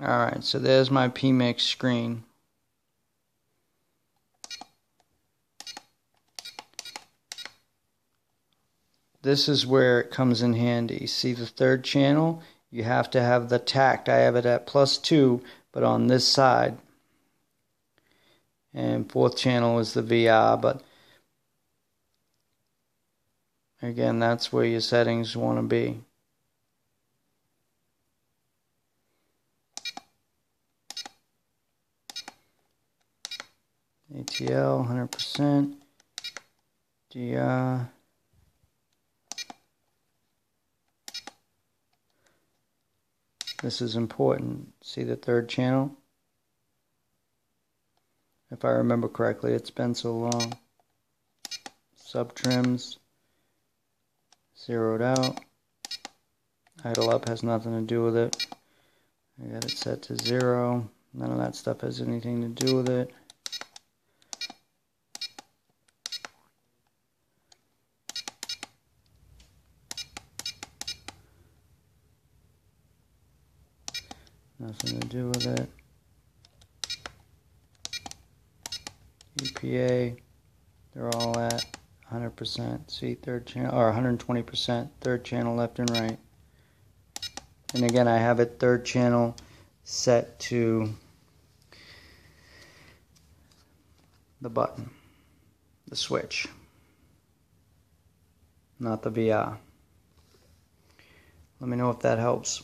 Alright, so there's my PMix screen. This is where it comes in handy. See the third channel? You have to have the tact. I have it at +2, but on this side. And fourth channel is the VR, but again, that's where your settings want to be. ATL 100%, DR. This is important. See the third channel? If I remember correctly, it's been so long. Sub trims, zeroed out. Idle up has nothing to do with it. I got it set to 0. None of that stuff has anything to do with it. Nothing to do with it. EPA, they're all at 100%. See, third channel, or 120%, third channel left and right. And again, I have it third channel set to the button, the switch, not the VR. Let me know if that helps.